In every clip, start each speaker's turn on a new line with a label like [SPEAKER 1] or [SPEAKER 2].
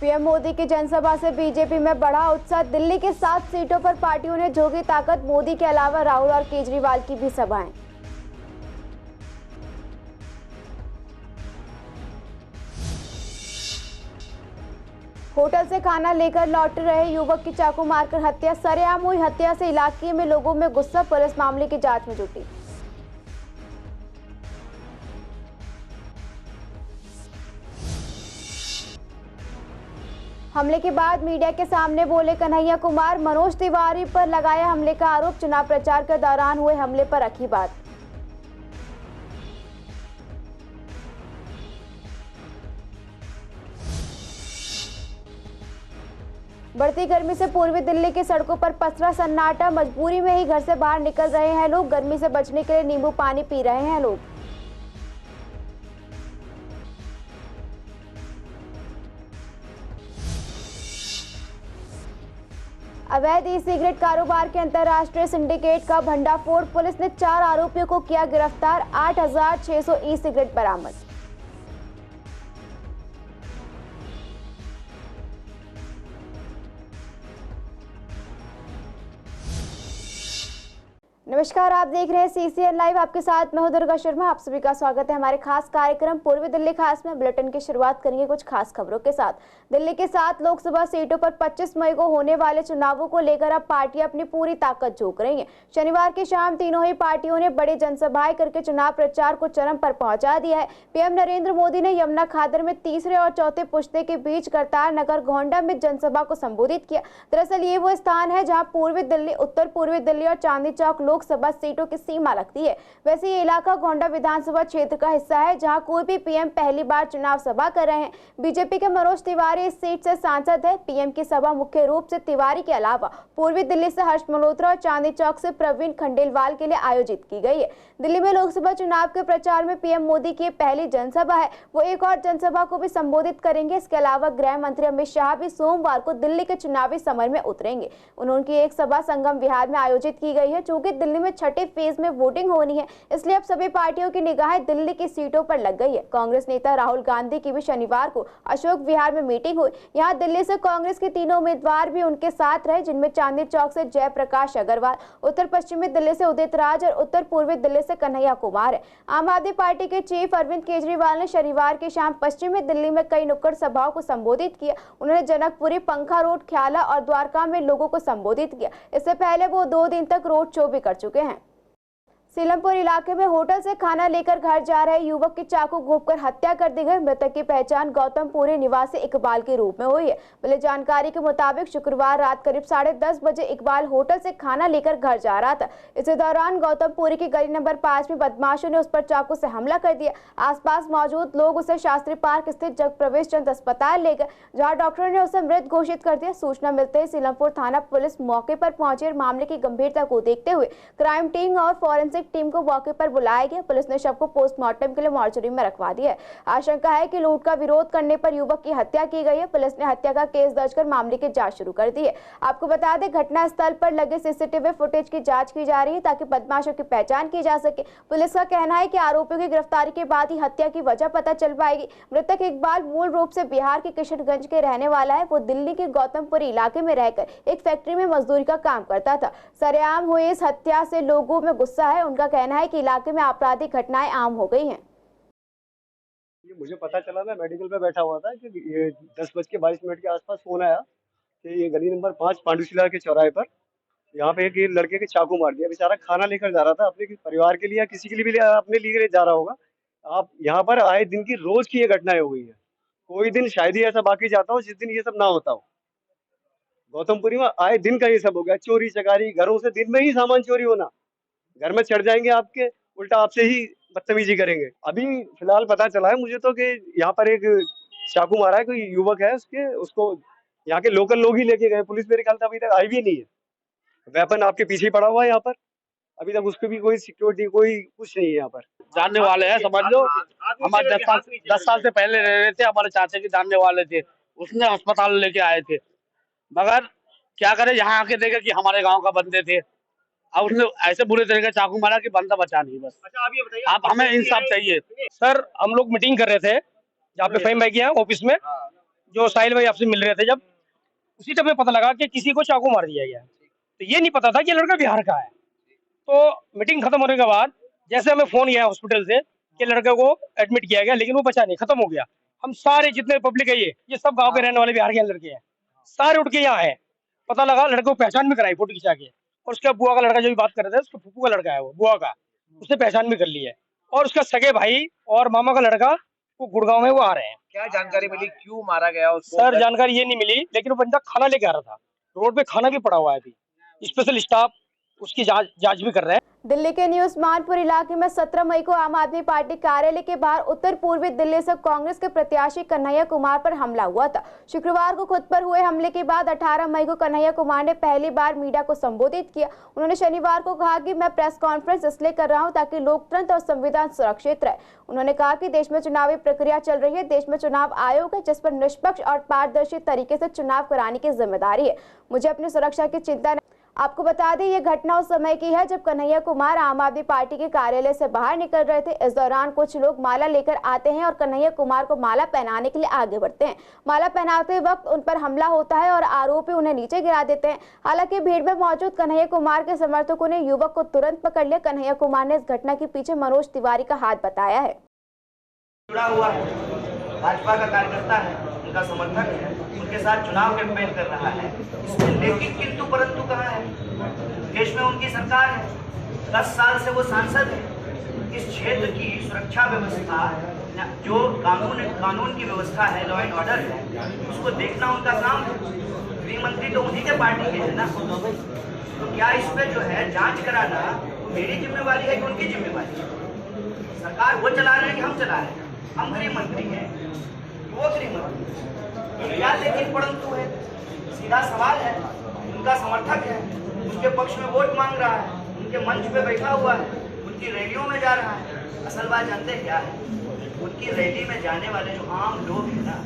[SPEAKER 1] PM Modi की जनसभा से बीजेपी में बढ़ा उत्साह। दिल्ली के 7 सीटों पर पार्टियों ने झोंकी ताकत। मोदी के अलावा राहुल और केजरीवाल की भी सभाएं। होटल से खाना लेकर लौट रहे युवक की चाकू मारकर हत्या। सरेआम हुई हत्या से इलाके में लोगों में गुस्सा। पुलिस मामले की जांच में जुटी। हमले के बाद मीडिया के सामने बोले कन्हैया कुमार। मनोज तिवारी पर लगाया हमले का आरोप। चुनाव प्रचार के दौरान हुए हमले पर रखी बात। बढ़ती गर्मी से पूर्वी दिल्ली की सड़कों पर पसरा सन्नाटा। मजबूरी में ही घर से बाहर निकल रहे हैं लोग। गर्मी से बचने के लिए नींबू पानी पी रहे हैं लोग। अवैध ई सिगरेट कारोबार के अंतर्राष्ट्रीय सिंडिकेट का भंडाफोड़। पुलिस ने 4 आरोपियों को किया गिरफ्तार। 8,600 ई सिगरेट बरामद। नमस्कार, आप देख रहे हैं CCN लाइव। आपके साथ मैं हूं दुर्गा शर्मा। आप सभी का स्वागत है हमारे खास कार्यक्रम पूर्वी दिल्ली खास में। बुलेटिन की शुरुआत करेंगे कुछ खास खबरों के साथ। दिल्ली के 7 लोकसभा सीटों पर 25 मई को होने वाले चुनावों को लेकर अब पार्टियां अपनी पूरी ताकत झोंक रही हैं। शनिवार की शाम तीनों ही पार्टियों ने बड़ी जनसभाएं करके चुनाव प्रचार को चरम पर पहुंचा दिया है। पीएम नरेंद्र मोदी ने यमुना खादर में तीसरे और चौथे पुश्ते के बीच करतार नगर गोंडा में जनसभा को संबोधित किया। दरअसल ये वो स्थान है जहाँ पूर्वी दिल्ली, उत्तर पूर्वी दिल्ली और चांदनी चौक लोकसभा सीटों की सीमा लगती है। वैसे ये इलाका गोंडा विधानसभा क्षेत्र का हिस्सा है जहां कोई भी पीएम पहली बार चुनाव सभा कर रहे हैं। बीजेपी के मनोज तिवारी इस सीट से सांसद है। पीएम की सभा मुख्य रूप से तिवारी के अलावा पूर्वी दिल्ली से हर्ष मल्होत्रा और चांदनी चौक से प्रवीण खंडेलवाल के लिए आयोजित की गई है। दिल्ली में लोकसभा चुनाव के प्रचार में पीएम मोदी की पहली जनसभा है। वो एक और जनसभा को भी संबोधित करेंगे। इसके अलावा गृह मंत्री अमित शाह भी सोमवार को दिल्ली के चुनावी समर में उतरेंगे। उनकी एक सभा संगम विहार में आयोजित की गई है। चूंकि दिल्ली में छठे फेज में वोटिंग होनी है, इसलिए अब सभी पार्टियों की निगाहें दिल्ली की सीटों पर लग गई है। कांग्रेस नेता राहुल गांधी की भी शनिवार को अशोक विहार में मीटिंग हुई। यहाँ दिल्ली से कांग्रेस के तीनों उम्मीदवार भी उनके साथ रहे, जिनमें चांदनी चौक से जयप्रकाश अग्रवाल, उत्तर पश्चिमी दिल्ली से उदित राज और उत्तर पूर्वी दिल्ली से कन्हैया कुमार है। आम आदमी पार्टी के चीफ अरविंद केजरीवाल ने शनिवार की शाम पश्चिमी दिल्ली में कई नुक्कड़ सभाओं को संबोधित किया। उन्होंने जनकपुरी, पंखा रोड, ख्याला और द्वारका में लोगों को संबोधित किया। इससे पहले वो 2 दिन तक रोड शो भी कर चुके हैं। सीलमपुर इलाके में होटल से खाना लेकर घर जा रहे युवक की चाकू घोंपकर हत्या कर दी गई। मृतक की पहचान गौतमपुरी निवासी इकबाल के रूप में हुई है। मिली जानकारी के मुताबिक शुक्रवार रात करीब 10:30 बजे इकबाल होटल से खाना लेकर घर जा रहा था। इसी दौरान गौतमपुरी की गली नंबर 5 में बदमाशों ने उस पर चाकू से हमला कर दिया। आसपास मौजूद लोग उसे शास्त्री पार्क स्थित जगप्रवेश चंद अस्पताल ले गए, जहाँ डॉक्टरों ने उसे मृत घोषित कर दिया। सूचना मिलते ही सीलमपुर थाना पुलिस मौके पर पहुंची और मामले की गंभीरता को देखते हुए क्राइम टीम और फॉरेंसिक टीम को मौके पर बुलाया गया। पुलिस ने शव को पोस्टमार्टम के लिए मॉर्चरी में रखवा दिया है। आशंका है कि लूट का विरोध करने पर युवक की हत्या की गई है। पुलिस ने हत्या का केस दर्ज कर मामले की जांच शुरू कर दी है। आपको बता दें, घटना स्थल पर लगे CCTV फुटेज की जांच की जा रही है ताकि बदमाशों की पहचान की जा सके। पुलिस का कहना है कि आरोपियों की गिरफ्तारी के बाद ही हत्या की वजह पता चल पाएगी। मृतक इकबाल मूल रूप से बिहार के किशनगंज के रहने वाला है। वो दिल्ली के गौतमपुरी इलाके में रहकर एक फैक्ट्री में मजदूरी का काम करता था। सरेआम हुई इस हत्या से लोगों में गुस्सा है। उनका कहना है कि इलाके में आपराधिक घटनाएं आम हो गई हैं।
[SPEAKER 2] ये मुझे पता चला, मैं मेडिकल पे बैठा हुआ था कि ये 10:22 के आसपास फोन आया कि ये गली नंबर 5 पांडुशिला के चौराहे पर यहाँ पे एक ये लड़के के चाकू मार दिया। बेचारा खाना लेकर जा रहा था अपने परिवार के लिए या किसी के लिए भी अपने लिए जा रहा होगा। आप यहाँ पर आए दिन की रोज की ये घटनाएं हो गई है। कोई दिन शायद ही ऐसा बाकी जाता हो जिस दिन ये सब ना होता हो। गौतमपुरी में आए दिन का ये सब हो गया। चोरी चकारी, घरों से दिन में ही सामान चोरी होना। घर में चढ़ जाएंगे आपके, उल्टा आपसे ही बदतमीजी करेंगे। अभी फिलहाल पता चला है मुझे तो कि यहाँ पर एक चाकू मारा है कोई युवक है, उसको यहाँ के लोकल लोग ही लेके गए। पुलिस मेरे ख्याल से अभी तक आई भी नहीं है। वेपन आपके पीछे ही पड़ा हुआ है यहाँ पर। अभी तक उसकी भी कोई सिक्योरिटी, कोई कुछ नहीं है यहाँ पर।
[SPEAKER 3] जानने वाले हैं, समझ लो। हमारे 10 साल से पहले रह रहे थे, हमारे चाचा के जानने वाले थे। उसने अस्पताल लेके आए थे, मगर क्या करे, यहाँ आके देखे कि हमारे गांव का बंदे थे। अब उसने ऐसे बुरे तरीके चाकू मारा कि बंदा बचा नहीं। बस
[SPEAKER 4] अच्छा, आप ये बताइए,
[SPEAKER 3] आप हमें इंसाफ चाहिए।
[SPEAKER 4] सर हम लोग मीटिंग कर रहे थे यहाँ पे फहीम भाई की ऑफिस में। जो साहिल भाई आपसे मिल रहे थे, जब उसी टाइम में पता लगा कि किसी को चाकू मार दिया गया। तो ये नहीं पता था कि लड़का बिहार का है। तो मीटिंग खत्म होने के बाद जैसे हमें फोन किया हॉस्पिटल से कि लड़के को एडमिट किया गया, लेकिन वो बचा नहीं, खत्म हो गया। हम सारे जितने पब्लिक है ये सब गांव के रहने वाले बिहार के लड़के हैं, सारे उठ के यहाँ आए। पता लगा, लड़के को पहचान भी कराई फोटो खिंचा के, और उसका बुआ का लड़का जो भी बात कर रहे थे, उसके फूफू का लड़का है वो, बुआ का, उसने पहचान भी कर ली है। और उसका सगे भाई और मामा का लड़का वो गुड़गांव में वो आ रहे हैं।
[SPEAKER 5] क्या जानकारी मिली, क्यों मारा गया उसको?
[SPEAKER 4] सर जानकारी ये नहीं मिली, लेकिन वो बंदा खाना लेके आ रहा था, रोड पे खाना भी पड़ा हुआ है। अभी स्पेशल स्टाफ उसकी जांच भी कर रहे हैं।
[SPEAKER 1] दिल्ली के न्यू उस्मानपुर इलाके में 17 मई को आम आदमी पार्टी कार्यालय के बाहर उत्तर पूर्वी दिल्ली से कांग्रेस के प्रत्याशी कन्हैया कुमार पर हमला हुआ था। शुक्रवार को खुद पर हुए हमले के बाद 18 मई को कन्हैया कुमार ने पहली बार मीडिया को संबोधित किया। उन्होंने शनिवार को कहा कि मैं प्रेस कॉन्फ्रेंस इसलिए कर रहा हूं ताकि लोकतंत्र और संविधान सुरक्षित रहे। उन्होंने कहा कि देश में चुनावी प्रक्रिया चल रही है, देश में चुनाव आयोग है जिस पर निष्पक्ष और पारदर्शी तरीके से चुनाव कराने की जिम्मेदारी है। मुझे अपनी सुरक्षा की चिंता नहीं। आपको बता दें, ये घटना उस समय की है जब कन्हैया कुमार आम आदमी पार्टी के कार्यालय से बाहर निकल रहे थे। इस दौरान कुछ लोग माला लेकर आते हैं और कन्हैया कुमार को माला पहनाने के लिए आगे बढ़ते हैं। माला पहनाते वक्त उन पर हमला होता है और आरोपी उन्हें नीचे गिरा देते हैं। हालांकि भीड़ में मौजूद कन्हैया कुमार के समर्थकों ने युवक को तुरंत पकड़ लिया। कन्हैया कुमार ने इस घटना के पीछे मनोज तिवारी का हाथ बताया है।
[SPEAKER 6] जुड़ा हुआ है, भाजपा का कार्यकर्ता है, उनका समर्थक है, उनके साथ चुनाव कैंपेन कर रहा है। इसमें लेकिन किंतु परंतु कहाँ है? देश में उनकी सरकार है, 10 साल से वो सांसद है। इस क्षेत्र की सुरक्षा व्यवस्था, जो कानून की व्यवस्था है, लॉ एंड ऑर्डर है, उसको देखना उनका काम है। गृह मंत्री तो उन्हीं के पार्टी के है ना, तो क्या इस पे जो है जांच कराना मेरी जिम्मेवारी है कि उनकी जिम्मेवारी है? सरकार वो चला रहे हैं कि हम चला रहे हैं? हम गृह मंत्री हैं, वो गृह मंत्री, क्या लेकिन परंतु है? सीधा सवाल है। उनका समर्थक है, उनके पक्ष में वोट मांग रहा है, उनके मंच पे बैठा हुआ है, उनकी रैलियों में जा रहा है। असल बात जानते हैं क्या है? उनकी रैली में जाने वाले जो आम लोग हैं ना,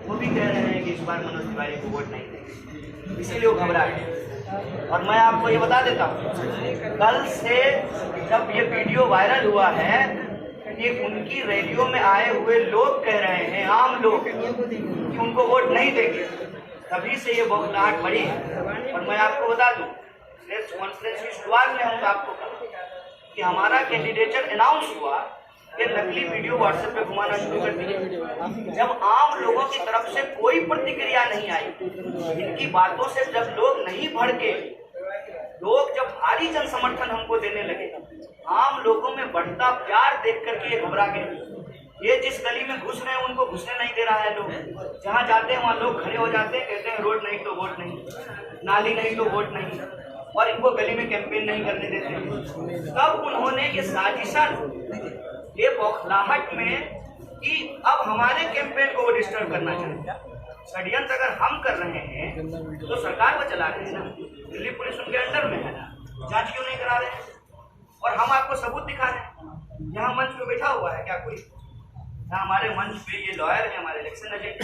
[SPEAKER 6] वो भी कह रहे हैं कि इस बार मनोज तिवारी को वोट नहीं देंगे, इसीलिए वो घबरा गए। और मैं आपको ये बता देता हूँ, कल से जब ये वीडियो वायरल हुआ है कि उनकी रैलियों में आए हुए लोग कह रहे हैं, आम लोग, कि उनको वोट नहीं देंगे, तभी से ये बौखलाहट बढ़ी है। और मैं आपको बता दूं, प्रेस कॉन्फ्रेंस की शुरुआत में हम आपको कहा कि हमारा कैंडिडेचर अनाउंस हुआ कि नकली वीडियो व्हाट्सएप पे घुमाना शुरू कर दिए। जब आम लोगों की तरफ से कोई प्रतिक्रिया नहीं आई, इनकी बातों से जब लोग नहीं भड़के, लोग जब भारी जन समर्थन हमको देने लगे, आम लोगों में बढ़ता प्यार देख करके ये घबरा गए। ये जिस गली में घुस रहे हैं उनको घुसने नहीं दे रहा है लोग, जहाँ जाते हैं वहाँ लोग खड़े हो जाते हैं, कहते हैं रोड नहीं तो वोट नहीं, नाली नहीं तो वोट नहीं, और इनको गली में कैंपेन नहीं करने देते हैं। तब उन्होंने ये साजिशन, ये बौखलाहट में कि अब हमारे कैंपेन को वो डिस्टर्ब करना चाहते हैं। षड्यंत्र अगर हम कर रहे हैं तो सरकार को चला रहे हैं ना, दिल्ली पुलिस उनके अंडर में है ना, जांच क्यों नहीं करा रहे हैं? और हम आपको सबूत दिखा रहे हैं। यहाँ मंच पे बैठा हुआ है क्या कोई? यहाँ हमारे मंच पे ये लॉयर है, हमारे इलेक्शन एजेंट,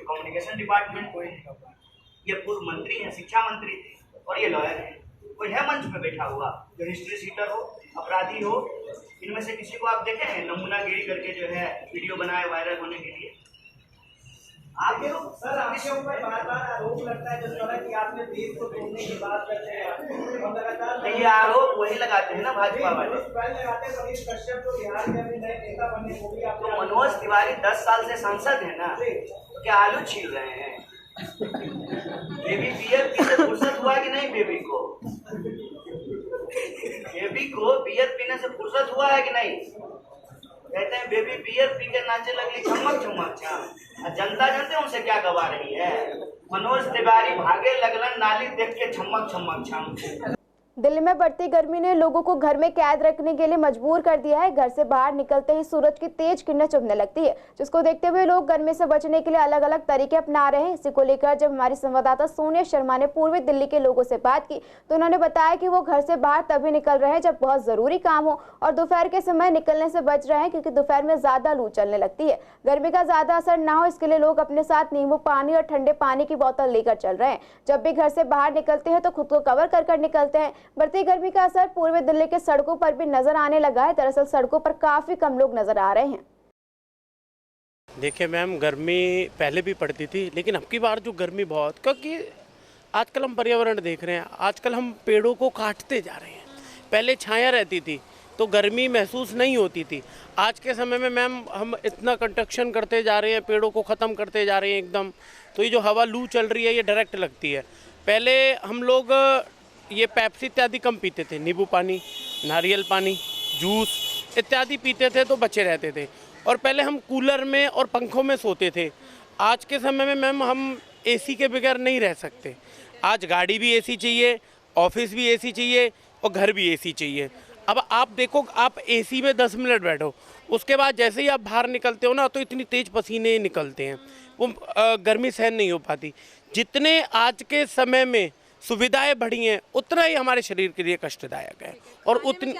[SPEAKER 6] कम्युनिकेशन डिपार्टमेंट कोई, ये पूर्व मंत्री हैं, शिक्षा मंत्री थे, और ये लॉयर है। कोई है मंच पे बैठा हुआ जो हिस्ट्री सीटर हो, अपराधी हो? इनमें से किसी को आप देखे हैं नमूनागिरी करके जो है वीडियो बनाए वायरल होने के लिए? आप सर, आपके ऊपर बार-बार आरोप लगता है कि आपने देश को तोड़ने की बात करते हैं। ये आरोप वही लगाते हैं ना भाजपा वाले। तो मनोज तिवारी 10 साल से सांसद है ना, तो क्या आलू छील रहे हैं? बेबी बियर पीने से फुर्सत हुआ कि नहीं? बेबी को बियर पीने से फुर्सत हुआ है कि नहीं? कहते हैं बेबी बियर पी के नाचे लगली छमक छमक छम। जनता जानते हैं उनसे क्या गवा रही है? मनोज तिवारी भागे लगलन नाली देख के छमक छमक छम।
[SPEAKER 1] दिल्ली में बढ़ती गर्मी ने लोगों को घर में कैद रखने के लिए मजबूर कर दिया है। घर से बाहर निकलते ही सूरज की तेज किरणें चुभने लगती है, जिसको देखते हुए लोग गर्मी से बचने के लिए अलग अलग तरीके अपना रहे हैं। इसी को लेकर जब हमारी संवाददाता सोनिया शर्मा ने पूर्वी दिल्ली के लोगों से बात की तो उन्होंने बताया कि वो घर से बाहर तभी निकल रहे हैं जब बहुत जरूरी काम हो, और दोपहर के समय निकलने से बच रहे हैं क्योंकि दोपहर में ज्यादा लू चलने लगती है। गर्मी का ज्यादा असर ना हो इसके लिए लोग अपने साथ नींबू पानी और ठंडे पानी की बोतल लेकर चल रहे हैं। जब भी घर से बाहर निकलते हैं तो खुद को कवर कर निकलते हैं। बढ़ती गर्मी का असर पूर्वी दिल्ली के सड़कों पर भी नजर आने लगा है। दरअसल सड़कों पर काफी कम लोग नजर आ रहे हैं।
[SPEAKER 7] देखिए मैम, गर्मी पहले भी पड़ती थी, लेकिन अब की बार जो गर्मी बहुत, क्योंकि आजकल हम पर्यावरण देख रहे हैं, आजकल हम पेड़ों को काटते जा रहे हैं। पहले छाया रहती थी तो गर्मी महसूस नहीं होती थी। आज के समय में मैम हम इतना कंस्ट्रक्शन करते जा रहे हैं, पेड़ों को ख़त्म करते जा रहे हैं एकदम, तो ये जो हवा लू चल रही है ये डायरेक्ट लगती है। पहले हम लोग ये पेप्सी इत्यादि कम पीते थे, नींबू पानी, नारियल पानी, जूस इत्यादि पीते थे तो बचे रहते थे। और पहले हम कूलर में और पंखों में सोते थे। आज के समय में मैम हम एसी के बगैर नहीं रह सकते। आज गाड़ी भी एसी चाहिए, ऑफिस भी एसी चाहिए और घर भी एसी चाहिए। अब आप देखो, आप एसी में 10 मिनट बैठो, उसके बाद जैसे ही आप बाहर निकलते हो ना तो इतनी तेज पसीने निकलते हैं, वो गर्मी सहन नहीं हो पाती। जितने आज के समय में सुविधाएं बढ़ी हैं उतना ही हमारे शरीर के लिए कष्टदायक है। और उतनी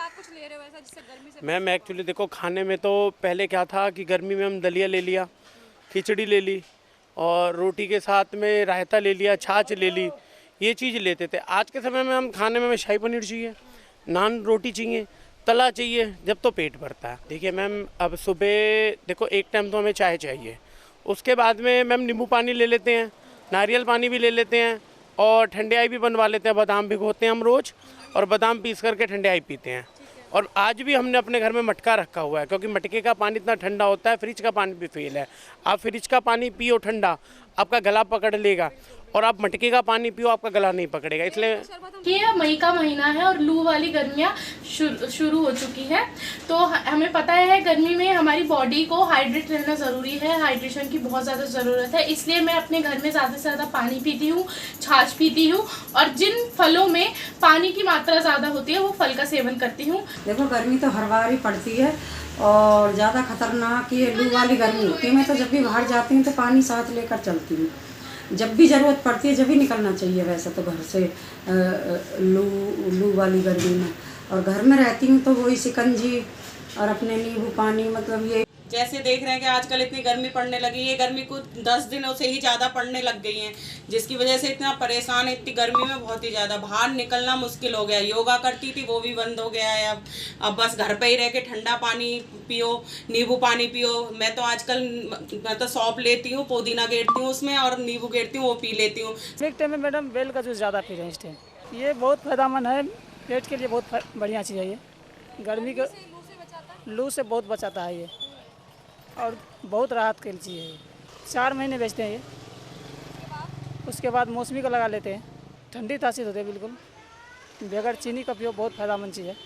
[SPEAKER 7] मैम एक्चुअली देखो, खाने में तो पहले क्या था कि गर्मी में हम दलिया ले लिया, खिचड़ी ले ली और रोटी के साथ में रायता ले लिया, छाछ ले ली, ये चीज़ लेते थे। आज के समय में हम खाने में हमें शाही पनीर चाहिए, नान रोटी चाहिए, तला चाहिए, जब तो पेट भरता है। देखिए मैम, अब सुबह देखो एक टाइम तो हमें चाय चाहिए, उसके बाद में मैम नींबू पानी ले लेते हैं, नारियल पानी भी ले लेते हैं और ठंडियाई भी बनवा लेते हैं। बादाम भिगोते हैं हम रोज़ और बादाम पीस करके ठंडियाई पीते हैं। और आज भी हमने अपने घर में मटका रखा हुआ है, क्योंकि मटके का पानी इतना ठंडा होता है, फ्रिज का पानी भी फेल है। आप फ्रिज का पानी पियो ठंडा, आपका गला पकड़ लेगा, और आप मटके का पानी पियो आपका गला नहीं पकड़ेगा। इसलिए
[SPEAKER 8] ये मई का महीना है और लू वाली गर्मियाँ शुरू हो चुकी है, तो हमें पता है गर्मी में हमारी बॉडी को हाइड्रेट रहना ज़रूरी है, हाइड्रेशन की बहुत ज़्यादा ज़रूरत है। इसलिए मैं अपने घर में ज़्यादा से ज़्यादा पानी पीती हूँ, छाछ पीती हूँ और जिन फलों में पानी की मात्रा ज़्यादा होती है वो फल का सेवन करती हूँ।
[SPEAKER 9] देखो, गर्मी तो हर बार ही पड़ती है और ज़्यादा खतरनाक ये लू वाली गर्मी होती है। मैं तो जब भी बाहर जाती हूँ तो पानी साथ लेकर चलती हूँ, जब भी ज़रूरत पड़ती है जब भी निकलना चाहिए वैसे तो घर से लू वाली गर्मी में। और घर में रहती हूँ तो वही शिकंजी और अपने नींबू पानी, मतलब ये
[SPEAKER 10] जैसे देख रहे हैं कि आजकल इतनी गर्मी पड़ने लगी है, गर्मी कुछ 10 दिनों से ही ज़्यादा पड़ने लग गई है, जिसकी वजह से इतना परेशान है। इतनी गर्मी में बहुत ही ज़्यादा बाहर निकलना मुश्किल हो गया। योगा करती थी वो भी बंद हो गया है। अब बस घर पे ही रह के ठंडा पानी पियो, नींबू पानी पियो। मैं तो आजकल तो सौंफ लेती हूँ, पुदीना गेरती हूँ उसमें और नींबू गेरती हूँ, वो पी लेती हूँ।
[SPEAKER 11] एक टाइम में मैडम बेल का जूस ज़्यादा पी रहे हैं इस टाइम। ये बहुत फायदेमंद है, पेट के लिए बहुत बढ़िया चीज़ है। ये गर्मी के लू से बहुत बचाता है ये, और बहुत राहत के लिए है। 4 महीने बेचते हैं ये, उसके बाद मौसमी का लगा लेते हैं, ठंडी तासीर होती है बिल्कुल, बगैर चीनी का पियो, बहुत फायदेमंद चीज़ है।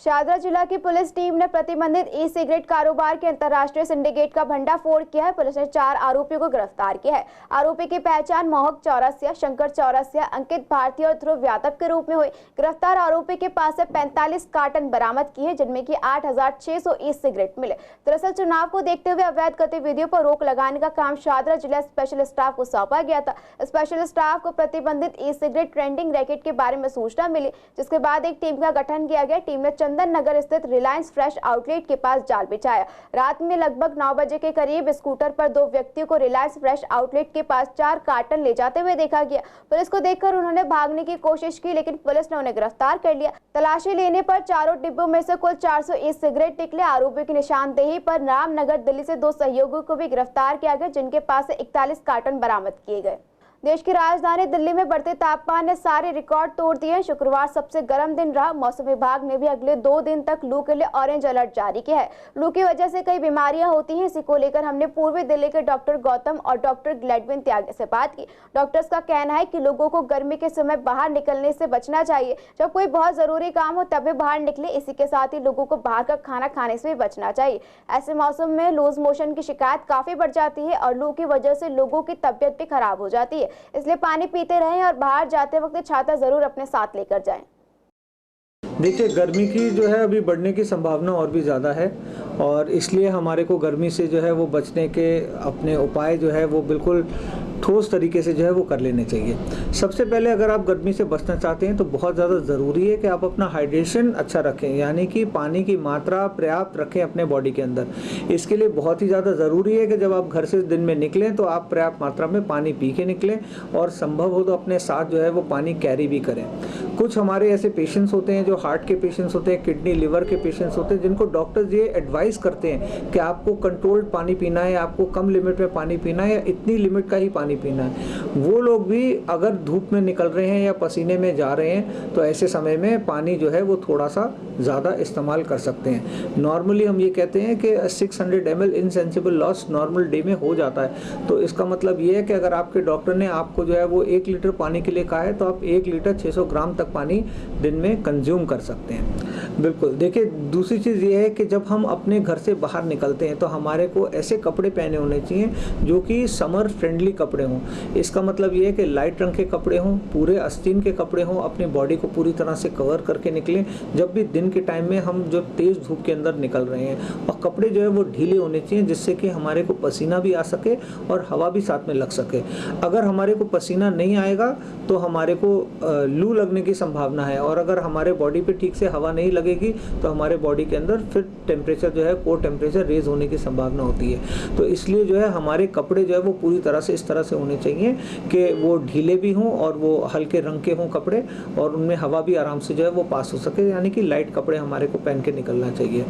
[SPEAKER 1] शाहदरा जिला की पुलिस टीम ने प्रतिबंधित ई सिगरेट कारोबार के अंतर्राष्ट्रीय सिंडिकेट का भंडाफोड़ किया है। पुलिस ने 4 आरोपियों को गिरफ्तार किया है। आरोपी की पहचान मोहक चौरसिया, शंकर चौरसिया, अंकित भारती और ध्रुव यादव के रूप में हुई। गिरफ्तार आरोपी के पास से 45 कार्टन बरामद की है, जिनमें की 8600 ई सिगरेट मिले। दरअसल चुनाव को देखते हुए अवैध गतिविधियों पर रोक लगाने का काम शाहदरा जिला स्पेशल स्टाफ को सौंपा गया था। स्पेशल स्टाफ को प्रतिबंधित ई सिगरेट ट्रेंडिंग रैकेट के बारे में सूचना मिली, जिसके बाद एक टीम का गठन किया गया। टीम ने चंदन नगर स्थित रिलायंस फ्रेश आउटलेट के पास जाल बिछाया। रात में लगभग 9 बजे के करीब स्कूटर पर 2 व्यक्तियों को रिलायंस फ्रेश आउटलेट के पास 4 कार्टन ले जाते हुए देखा गया। पुलिस को देखकर उन्होंने भागने की कोशिश की, लेकिन पुलिस ने उन्हें गिरफ्तार कर लिया। तलाशी लेने पर चारों डिब्बों में से कुल 400 ई सिगरेट निकले। आरोपियों की निशानदेही पर रामनगर दिल्ली से 2 सहयोगियों को भी गिरफ्तार किया गया, जिनके पास से 41 कार्टन बरामद किए गए। देश की राजधानी दिल्ली में बढ़ते तापमान ने सारे रिकॉर्ड तोड़ दिए। शुक्रवार सबसे गर्म दिन रहा। मौसम विभाग ने भी अगले 2 दिन तक लू के लिए ऑरेंज अलर्ट जारी किया है। लू की वजह से कई बीमारियां होती हैं। इसी को लेकर हमने पूर्वी दिल्ली के डॉक्टर गौतम और डॉक्टर ग्लेडविन त्यागी से बात की। डॉक्टर्स का कहना है कि लोगों को गर्मी के समय बाहर निकलने से बचना चाहिए। जब कोई बहुत जरूरी काम हो तभी बाहर निकले। इसी के साथ ही लोगों को बाहर का खाना खाने से भी बचना चाहिए। ऐसे मौसम में लूज मोशन की शिकायत काफी बढ़ जाती है और लू की वजह से लोगों की तबियत भी खराब हो जाती है। इसलिए पानी पीते रहें और बाहर जाते वक्त छाता जरूर अपने साथ लेकर जाएं।
[SPEAKER 12] देखिए, गर्मी की जो है अभी बढ़ने की संभावना और भी ज़्यादा है, और इसलिए हमारे को गर्मी से जो है वो बचने के अपने उपाय जो है वो बिल्कुल ठोस तरीके से जो है वो कर लेने चाहिए। सबसे पहले अगर आप गर्मी से बचना चाहते हैं तो बहुत ज़्यादा ज़रूरी है कि आप अपना हाइड्रेशन अच्छा रखें, यानी कि पानी की मात्रा पर्याप्त रखें अपने बॉडी के अंदर। इसके लिए बहुत ही ज़्यादा ज़रूरी है कि जब आप घर से दिन में निकलें तो आप पर्याप्त मात्रा में पानी पी के निकलें और संभव हो तो अपने साथ जो है वो पानी कैरी भी करें। कुछ हमारे ऐसे पेशेंट्स होते हैं जो हार्ट के पेशेंट्स होते हैं, किडनी लिवर के पेशेंट्स होते हैं, जिनको डॉक्टर्स ये एडवाइस करते हैं कि आपको कंट्रोल्ड पानी पीना है, आपको कम लिमिट में पानी पीना है या इतनी लिमिट का ही पानी पीना है। वो लोग भी अगर धूप में निकल रहे हैं या पसीने में जा रहे हैं तो ऐसे समय में पानी जो है वो थोड़ा सा ज़्यादा इस्तेमाल कर सकते हैं। नॉर्मली हम ये कहते हैं कि 600 ml insensible loss normal day में हो जाता है। तो इसका मतलब ये है कि अगर आपके डॉक्टर ने आपको जो है वो 1 लीटर पानी के लिए कहा है तो आप 1 लीटर 600 ग्राम तक पानी दिन में कंज्यूम कर सकते हैं। बिल्कुल। देखिए, दूसरी चीज़ ये है कि जब हम अपने घर से बाहर निकलते हैं तो हमारे को ऐसे कपड़े पहने होने चाहिए जो कि समर फ्रेंडली कपड़े हों। इसका मतलब ये है कि लाइट रंग के कपड़े हों, पूरे आस्तीन के कपड़े हों, अपनी बॉडी को पूरी तरह से कवर करके निकलें जब भी दिन के टाइम में हम जो तेज़ धूप के अंदर निकल रहे हैं। और कपड़े जो है वो ढीले होने चाहिए जिससे कि हमारे को पसीना भी आ सके और हवा भी साथ में लग सके। अगर हमारे को पसीना नहीं आएगा तो हमारे को लू लगने की संभावना है, और अगर हमारे बॉडी पे ठीक से हवा नहीं लगेगी तो हमारे बॉडी के अंदर फिर टेम्परेचर जो है कोर टेम्परेचर रेज होने की संभावना होती है। तो इसलिए जो है हमारे कपड़े जो है वो पूरी तरह से इस तरह से होने चाहिए कि वो ढीले भी हों और वो हल्के रंग के हों कपड़े, और उनमें हवा भी आराम से जो है वो पास हो सके, यानी कि लाइट कपड़े हमारे को पहन के निकलना चाहिए।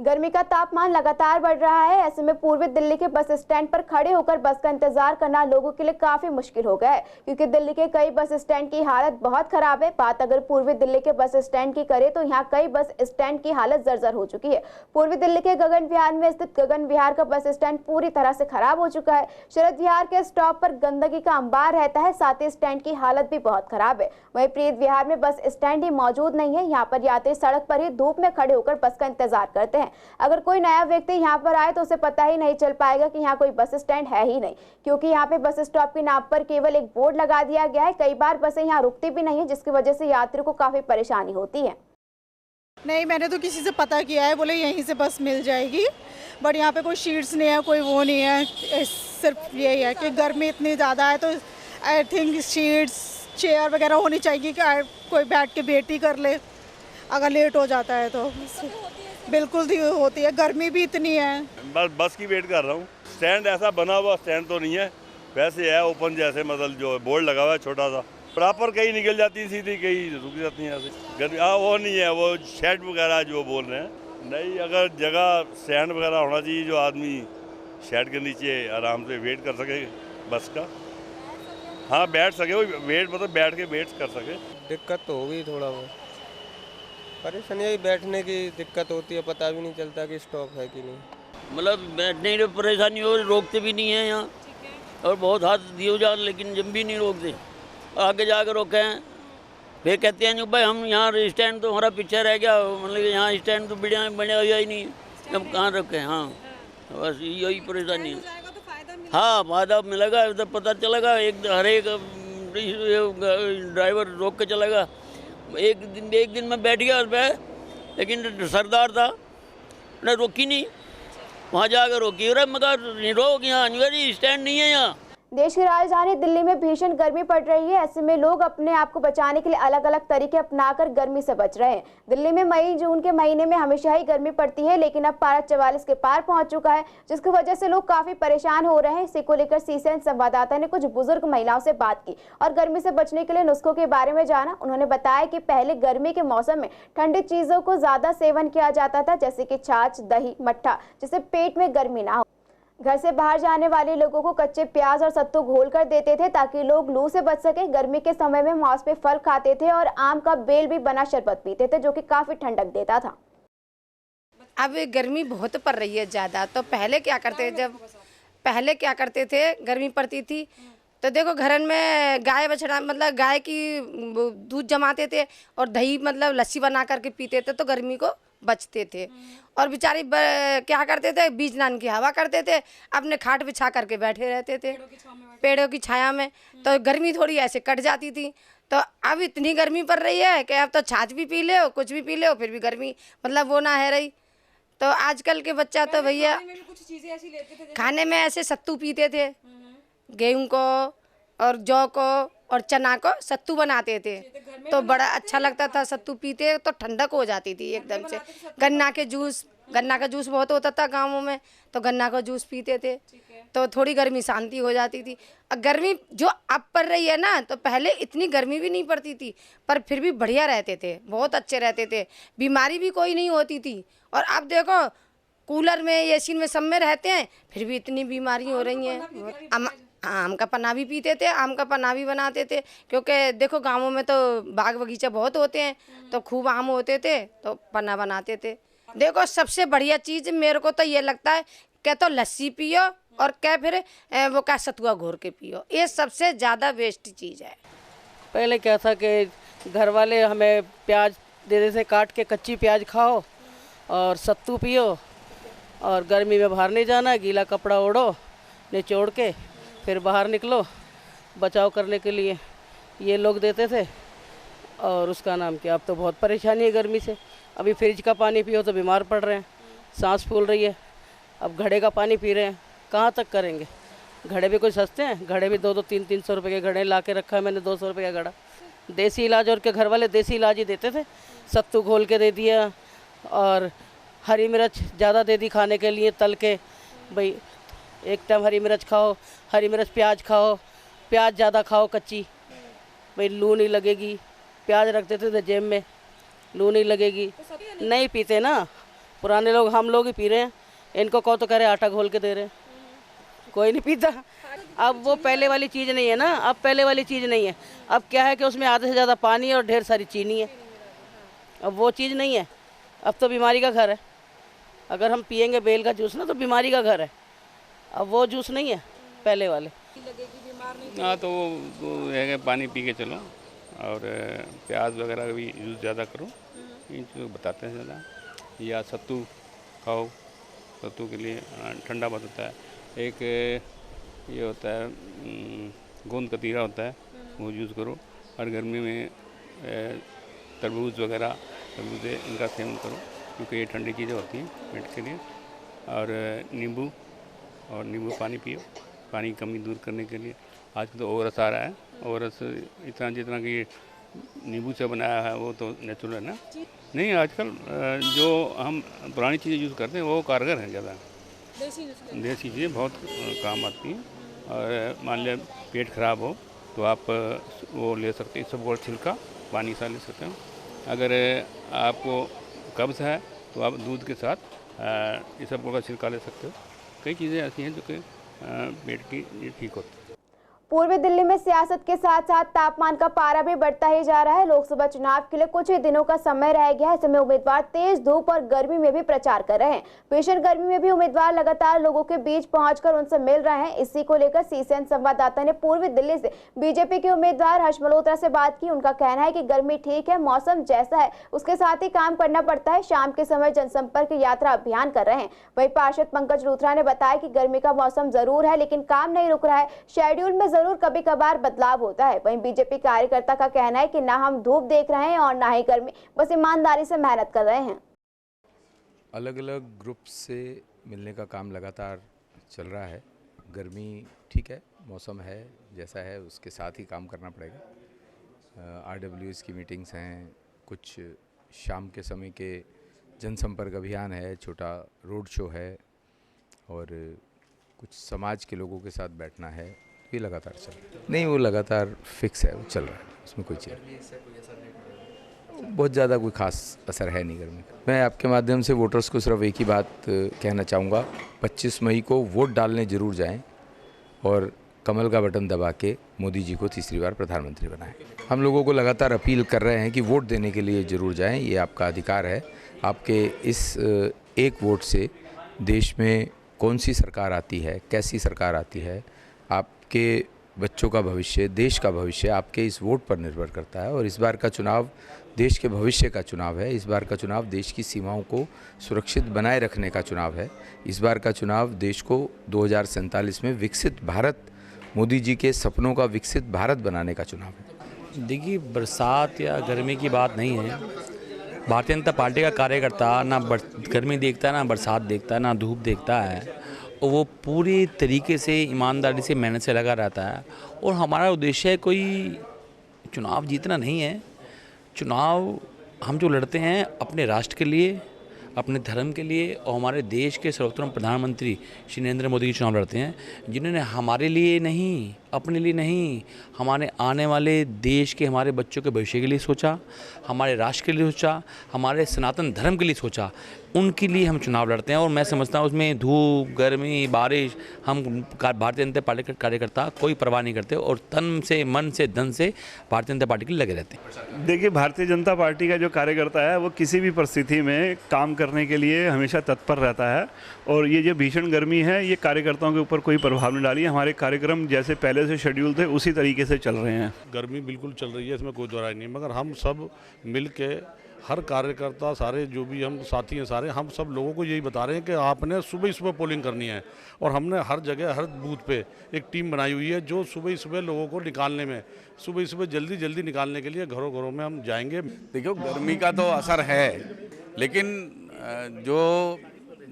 [SPEAKER 1] गर्मी का तापमान लगातार बढ़ रहा है। ऐसे में पूर्वी दिल्ली के बस स्टैंड पर खड़े होकर बस का इंतजार करना लोगों के लिए काफी मुश्किल हो गया है, क्योंकि दिल्ली के कई बस स्टैंड की हालत बहुत खराब है। बात अगर पूर्वी दिल्ली के बस स्टैंड की करें तो यहाँ कई बस स्टैंड की हालत जर्जर हो चुकी है। पूर्वी दिल्ली के गगन विहार में स्थित गगन विहार का बस स्टैंड पूरी तरह से खराब हो चुका है। शरद विहार के स्टॉप पर गंदगी का अंबार रहता है, साथ ही स्टैंड की हालत भी बहुत खराब है। वहीं प्रीत विहार में बस स्टैंड ही मौजूद नहीं है। यहाँ पर यात्री सड़क पर ही धूप में खड़े होकर बस का इंतजार करते हैं। अगर कोई नया व्यक्ति यहाँ पर आए तो उसे पता ही नहीं चल पाएगा कि यहाँ कोई बस स्टैंड है ही नहीं, क्योंकि यहाँ पे बस स्टॉप के नाम पर केवल एक बोर्ड लगा दिया गया है। कई बार बसें यहाँ रुकती भी नहीं है, जिसकी वजह से यात्रियों को काफी परेशानी होती है।
[SPEAKER 13] नहीं, मैंने तो किसी से पता किया है, बोले यहीं से बस मिल जाएगी, बट यहाँ पे कोई शीट्स नहीं है, कोई वो नहीं है। सिर्फ यही है कि गर्मी इतनी ज़्यादा है तो आई थिंक शीट्स चेयर वगैरह होनी चाहिए कि कोई बैठ के वेट ही कर ले अगर लेट हो जाता है तो। बिल्कुल होती है, गर्मी भी इतनी है।
[SPEAKER 14] बस की वेट कर रहा हूँ। स्टैंड ऐसा बना हुआ स्टैंड तो नहीं है, वैसे है ओपन जैसे, मतलब जो बोर्ड लगा हुआ है छोटा सा, प्रॉपर कहीं निकल जाती है सीधी, कहीं रुक जाती है ऐसे। गर्मी वो नहीं है, वो शेड वगैरह जो बोल रहे हैं नहीं। अगर जगह स्टैंड वगैरह होना चाहिए जो आदमी शेड के नीचे आराम से वेट कर सके बस का। हाँ, बैठ सके, वेट मतलब बैठ के वेट कर सके।
[SPEAKER 15] दिक्कत तो होगी थोड़ा बहुत, परेशानी यही बैठने की दिक्कत होती है, पता भी नहीं चलता कि स्टॉप है कि नहीं।
[SPEAKER 16] मतलब बैठने की परेशानी हो, रोकते भी नहीं है यहाँ, और बहुत हाथ दिए जा, लेकिन जब भी नहीं रोकते। आगे जाकर रोके हैं, फिर कहते हैं भाई हम यहाँ स्टैंड तो हमारा पीछे रह गया, मतलब यहाँ स्टैंड तो बना हुआ ही नहीं, हम कहाँ रखें। हाँ, बस यही परेशानी है। हाँ, फायदा मिलेगा, तो पता चलेगा, हर एक ड्राइवर रोक के चलेगा। एक दिन में बैठ गया उस पर, लेकिन सरदार था ने रोकी नहीं, वहाँ जाकर रोकी, अरे मगर रोक, यहाँ स्टैंड नहीं है यहाँ।
[SPEAKER 1] देश की राजधानी दिल्ली में भीषण गर्मी पड़ रही है। ऐसे में लोग अपने आप को बचाने के लिए अलग अलग तरीके अपनाकर गर्मी से बच रहे हैं। दिल्ली में मई जून के महीने में हमेशा ही गर्मी पड़ती है, लेकिन अब पारा 44 के पार पहुंच चुका है, जिसकी वजह से लोग काफी परेशान हो रहे हैं। इसी को लेकर सीसीएन संवाददाता ने कुछ बुजुर्ग महिलाओं से बात की और गर्मी से बचने के लिए नुस्खों के बारे में जाना। उन्होंने बताया कि पहले गर्मी के मौसम में ठंडी चीजों को ज्यादा सेवन किया जाता था, जैसे कि छाछ, दही, मट्ठा, जिससे पेट में गर्मी ना हो। घर से बाहर जाने वाले लोगों को कच्चे प्याज और सत्तू घोल कर देते थे ताकि लोग लू से बच सके। गर्मी के समय में मौसमी फल खाते थे और आम का बेल भी बना शरबत पीते थे, जो कि काफी ठंडक देता था।
[SPEAKER 17] अब गर्मी बहुत पड़ रही है ज़्यादा, तो पहले क्या करते थे, गर्मी पड़ती थी तो देखो घरन में गाय बछड़ा, मतलब गाय की दूध जमाते थे और दही मतलब लस्सी बना करके पीते थे, तो गर्मी को बचते थे। और बेचारी क्या करते थे, बीज नान की हवा करते थे, अपने खाट बिछा करके बैठे रहते थे पेड़ों की छाया में, तो गर्मी थोड़ी ऐसे कट जाती थी। तो अब इतनी गर्मी पड़ रही है कि अब तो छाछ भी पी ले, कुछ भी पी ले, फिर भी गर्मी मतलब वो ना है रही। तो आजकल के बच्चा तो भैया खाने में ऐसे सत्तू पीते थे, गेहूं को और जौ को और चना को सत्तू बनाते थे, तो बड़ा अच्छा लगता था। सत्तू पीते तो ठंडक हो जाती थी एकदम से। गन्ना का जूस बहुत होता था गाँवों में, तो गन्ना का जूस पीते थे तो थोड़ी गर्मी शांति हो जाती थी। गर्मी जो अब पड़ रही है ना, तो पहले इतनी गर्मी भी नहीं पड़ती थी, पर फिर भी बढ़िया रहते थे, बहुत अच्छे रहते थे, बीमारी भी कोई नहीं होती थी। और अब देखो कूलर में एसी में सब में रहते हैं, फिर भी इतनी बीमारी हो रही हैं। आम का पन्ना भी पीते थे, आम का पन्ना भी बनाते थे, क्योंकि देखो गाँवों में तो बाग बगीचा बहुत होते हैं, तो खूब आम होते थे तो पन्ना बनाते थे। देखो सबसे बढ़िया चीज़ मेरे को तो ये लगता है क्या तो लस्सी पियो और क्या फिर वो क्या सतुआ घोर के पियो, ये सबसे ज़्यादा बेस्ट चीज़ है।
[SPEAKER 18] पहले क्या था कि घर वाले हमें प्याज दे देते थे काट के, कच्ची प्याज खाओ और सत्तू पियो, और गर्मी में बाहर नहीं जाना, गीला कपड़ा ओढ़ो निचोड़ के फिर बाहर निकलो बचाव करने के लिए, ये लोग देते थे। और उसका नाम क्या, अब तो बहुत परेशानी है गर्मी से। अभी फ्रिज का पानी पियो तो बीमार पड़ रहे हैं, सांस फूल रही है। अब घड़े का पानी पी रहे हैं, कहाँ तक करेंगे। घड़े भी कोई सस्ते हैं, घड़े भी 200-300 रुपये के घड़े ला के रखा है मैंने, 200 रुपये का घड़ा। देसी इलाज, और के घर वाले देसी इलाज ही देते थे, सत्तू घोल के दे दिया और हरी मिर्च ज़्यादा दे दी खाने के लिए तल के, भाई एक टाइम हरी मिर्च खाओ, हरी मिर्च प्याज खाओ, प्याज ज़्यादा खाओ कच्ची, भाई लू नहीं लगेगी। प्याज रख देते थे जेब में, लू नहीं लगेगी। नहीं पीते ना पुराने लोग, हम लोग ही पी रहे हैं। इनको कहो तो कह रहे आटा घोल के दे रहे हैं, कोई नहीं पीता। अब वो पहले वाली चीज़ नहीं है ना, अब पहले वाली चीज़ नहीं है। अब क्या है कि उसमें आधे से ज़्यादा पानी और ढेर सारी चीनी है, अब वो चीज़ नहीं है। अब तो बीमारी का घर है, अगर हम पियेंगे बेल का जूस ना तो बीमारी का घर है। अब वो जूस नहीं है पहले वाले।
[SPEAKER 19] हाँ तो वो है कि पानी पी के चलो, और प्याज वगैरह का भी यूज़ ज़्यादा करो, इन चीज़ों को बताते हैं ज़्यादा। या सत्तू खाओ, सत्तू के लिए ठंडा बहुत होता है। एक ये होता है गोंद कतीरा होता है, वो यूज़ करो। और गर्मी में तरबूज वगैरह, तरबूजे इनका सेवन करो, क्योंकि ये ठंडी चीज़ें होती हैं पेट के लिए। और नींबू पानी पियो, पानी की कमी दूर करने के लिए। आजकल तो ओरस आ रहा है, ओरस इतना जितना कि नींबू से बनाया है वो तो नेचुरल है ना। नहीं, आजकल जो हम पुरानी चीज़ें यूज़ करते हैं वो कारगर हैं ज़्यादा, देसी चीज़ें बहुत काम आती हैं। और मान लिया पेट खराब हो तो आप वो ले सकते हैं, इसबगोल छिलका पानी सा ले सकते हो। अगर आपको कब्ज़ है तो आप दूध के साथ इसबगोल का छिलका ले सकते हो। कई चीज़ें ऐसी हैं जो कि पेट की ठीक होती है।
[SPEAKER 1] पूर्वी दिल्ली में सियासत के साथ साथ तापमान का पारा भी बढ़ता ही जा रहा है। लोकसभा चुनाव के लिए कुछ ही दिनों का समय रह गया है। ऐसे में उम्मीदवार तेज धूप और गर्मी में भी प्रचार कर रहे हैं। भीषण गर्मी में भी उम्मीदवार लगातार लोगों के बीच पहुंचकर उनसे मिल रहे हैं। इसी को लेकर सीसीएन संवाददाता ने पूर्वी दिल्ली से बीजेपी के उम्मीदवार हर्ष मल्होत्रा से बात की। उनका कहना है कि गर्मी ठीक है, मौसम जैसा है उसके साथ ही काम करना पड़ता है। शाम के समय जनसंपर्क यात्रा अभियान कर रहे हैं। वहीं पार्षद पंकज लूथरा ने बताया कि गर्मी का मौसम जरूर है, लेकिन काम नहीं रुक रहा है। शेड्यूल में जरूर कभी कभार बदलाव होता है। वहीं बीजेपी कार्यकर्ता का कहना है कि ना हम धूप देख रहे हैं और ना ही गर्मी, बस ईमानदारी से मेहनत कर रहे हैं।
[SPEAKER 20] अलग अलग ग्रुप से मिलने का काम लगातार चल रहा है। गर्मी ठीक है, मौसम है जैसा है उसके साथ ही काम करना पड़ेगा। RWS की मीटिंग्स हैं, कुछ शाम के समय के जनसंपर्क अभियान है, छोटा रोड शो है, और कुछ समाज के लोगों के साथ बैठना है। ये लगातार चल रहा है। नहीं, वो लगातार फिक्स है, वो चल रहा है, उसमें कोई चीज़ बहुत ज़्यादा कोई खास असर है नहीं गर्मी का। मैं आपके माध्यम से वोटर्स को सिर्फ एक ही बात कहना चाहूँगा, 25 मई को वोट डालने ज़रूर जाएं और कमल का बटन दबा के मोदी जी को तीसरी बार प्रधानमंत्री बनाएं। हम लोगों को लगातार अपील कर रहे हैं कि वोट देने के लिए ज़रूर जाएं, ये आपका अधिकार है। आपके इस एक वोट से देश में कौन सी सरकार आती है, कैसी सरकार आती है, आपके बच्चों का भविष्य, देश का भविष्य आपके इस वोट पर निर्भर करता है। और इस बार का चुनाव देश के भविष्य का चुनाव है। इस बार का चुनाव देश की सीमाओं को सुरक्षित बनाए रखने का चुनाव है। इस बार का चुनाव देश को 2047 में विकसित भारत, मोदी जी के सपनों का विकसित भारत बनाने का चुनाव है।
[SPEAKER 21] देखिए, बरसात या गर्मी की बात नहीं है। भारतीय जनता पार्टी का कार्यकर्ता ना गर्मी देखता है, ना बरसात देखता है, ना धूप देखता है। और वो पूरी तरीके से ईमानदारी से मेहनत से लगा रहता है। और हमारा उद्देश्य कोई चुनाव जीतना नहीं है। चुनाव हम जो लड़ते हैं अपने राष्ट्र के लिए, अपने धर्म के लिए और हमारे देश के सर्वोत्तम प्रधानमंत्री श्री नरेंद्र मोदी के चुनाव लड़ते हैं, जिन्होंने हमारे लिए नहीं, अपने लिए नहीं, हमारे आने वाले देश के, हमारे बच्चों के भविष्य के लिए सोचा, हमारे राष्ट्र के लिए सोचा, हमारे सनातन धर्म के लिए सोचा। उनके लिए हम चुनाव लड़ते हैं। और मैं समझता हूँ उसमें धूप, गर्मी, बारिश, हम भारतीय जनता पार्टी के कार्यकर्ता कोई परवाह नहीं करते और तन से, मन से, धन से भारतीय जनता पार्टी के लिए लगे रहते हैं।
[SPEAKER 2] देखिए, भारतीय जनता पार्टी का जो कार्यकर्ता है वो किसी भी परिस्थिति में काम करने के लिए हमेशा तत्पर रहता है। और ये जो भीषण गर्मी है, ये कार्यकर्ताओं के ऊपर कोई प्रभाव नहीं डाली। हमारे कार्यक्रम जैसे पहले से शेड्यूल थे उसी तरीके से चल रहे हैं।
[SPEAKER 22] गर्मी बिल्कुल चल रही है, इसमें कोई दो राय नहीं, मगर हम सब मिल के, हर कार्यकर्ता, सारे जो भी हम साथी हैं सारे, हम सब लोगों को यही बता रहे हैं कि आपने सुबह सुबह पोलिंग करनी है। और हमने हर जगह, हर बूथ पे एक टीम बनाई हुई है जो सुबह सुबह लोगों को निकालने में, सुबह सुबह जल्दी जल्दी निकालने के लिए घरों घरों में हम जाएंगे।
[SPEAKER 23] देखो, गर्मी का तो असर है, लेकिन जो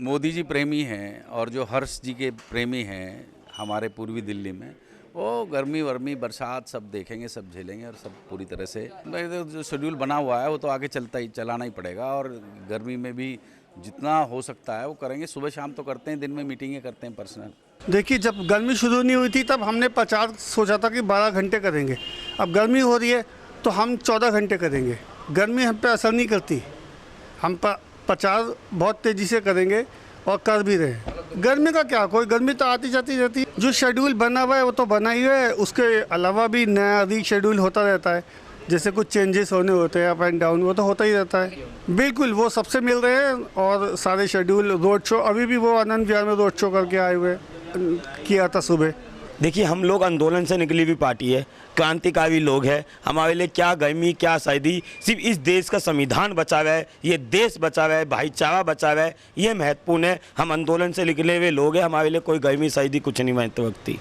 [SPEAKER 23] मोदी जी प्रेमी हैं और जो हर्ष जी के प्रेमी हैं हमारे पूर्वी दिल्ली में, वो गर्मी वर्मी बरसात सब देखेंगे, सब झेलेंगे और सब पूरी तरह से जो शेड्यूल बना हुआ है वो तो आगे चलाना ही पड़ेगा। और गर्मी में भी जितना हो सकता है वो करेंगे। सुबह शाम तो करते हैं, दिन में मीटिंगें करते हैं पर्सनल।
[SPEAKER 24] देखिए, जब गर्मी शुरू नहीं हुई थी तब हमने 50 सोचा था कि 12 घंटे करेंगे। अब गर्मी हो रही है तो हम 14 घंटे करेंगे। गर्मी हम पे असर नहीं करती, हम 50 बहुत तेज़ी से करेंगे और कर भी रहे। गर्मी का क्या, कोई गर्मी तो आती जाती रहती है। जो शेड्यूल बना हुआ है वो तो बना ही है, उसके अलावा भी नया री शेड्यूल होता रहता है। जैसे कुछ चेंजेस होने होते हैं, अप एंड डाउन, वो तो होता ही रहता है। बिल्कुल, वो सबसे मिल रहे हैं और सारे शेड्यूल, रोड शो, अभी भी वो आनंद विहार में रोड शो करके आए हुए किया था सुबह।
[SPEAKER 25] देखिए, हम लोग आंदोलन से निकली हुई पार्टी है, क्रांतिकारी लोग हैं। हमारे लिए क्या गर्मी, क्या सर्दी, सिर्फ इस देश का संविधान बचा हुआ है, ये देश बचा हुआ है, भाईचारा बचा हुआ है, ये महत्वपूर्ण है। हम आंदोलन से निकले हुए लोग हैं, हमारे लिए कोई गर्मी सर्दी कुछ नहीं महत्व रखती।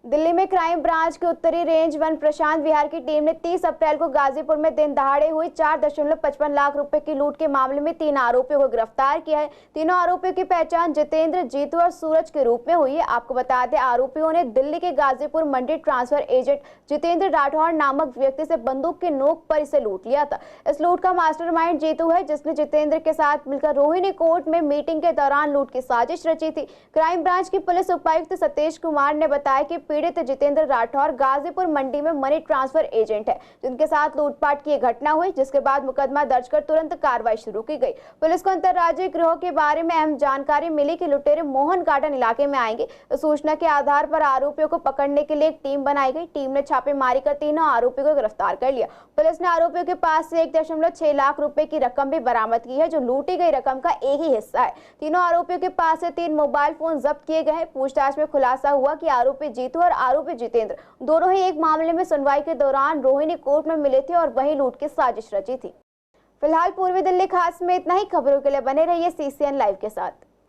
[SPEAKER 1] दिल्ली में क्राइम ब्रांच के उत्तरी रेंज 1 प्रशांत विहार की टीम ने 30 अप्रैल को गाजीपुर में दिन दहाड़े हुई 4.55 लाख रुपए की लूट के मामले में 3 आरोपियों को गिरफ्तार किया है। तीनों आरोपियों की पहचान जितेंद्र, जीतू और सूरज के रूप में हुई है। आपको बता दें, आरोपियों ने दिल्ली के गाजीपुर मंडी ट्रांसफर एजेंट जितेंद्र राठौर नामक व्यक्ति से बंदूक के नोक पर इसे लूट लिया था। इस लूट का मास्टरमाइंड जीतू है, जिसने जितेंद्र के साथ मिलकर रोहिणी कोर्ट में मीटिंग के दौरान लूट की साजिश रची थी। क्राइम ब्रांच की पुलिस उपायुक्त सतीश कुमार ने बताया कि पीड़ित जितेंद्र राठौर गाजीपुर मंडी में मनी ट्रांसफर एजेंट है, जिनके साथ लूटपाट की घटना हुई, जिसके बाद मुकदमा दर्ज कर तुरंत कार्रवाई शुरू की गई। पुलिस को अंतर्राज्यीय गिरोह के बारे में अहम जानकारी मिली कि लुटेरे मोहन गार्डन इलाके में आएंगे। सूचना के आधार पर आरोपियों को पकड़ने के लिए एक टीम बनाई गई। टीम ने छापेमारी कर तीनों आरोपियों को गिरफ्तार कर लिया। पुलिस ने आरोपियों के पास से 1.6 लाख रुपए की रकम भी बरामद की है, जो लूटी गई रकम का एक ही हिस्सा है। तीनों आरोपियों के पास से 3 मोबाइल फोन जब्त किए गए हैं। पूछताछ में खुलासा हुआ कि आरोपी जीतू और आरोपी जितेंद्र दोनों ही एक मामले में सुनवाई के दौरान रोहिणी कोर्ट में मिले थे और वहीं लूट की साजिश रची थी। फिलहाल पूर्वी दिल्ली खास में इतना ही। खबरों के लिए बने रहिए CCN लाइव के साथ।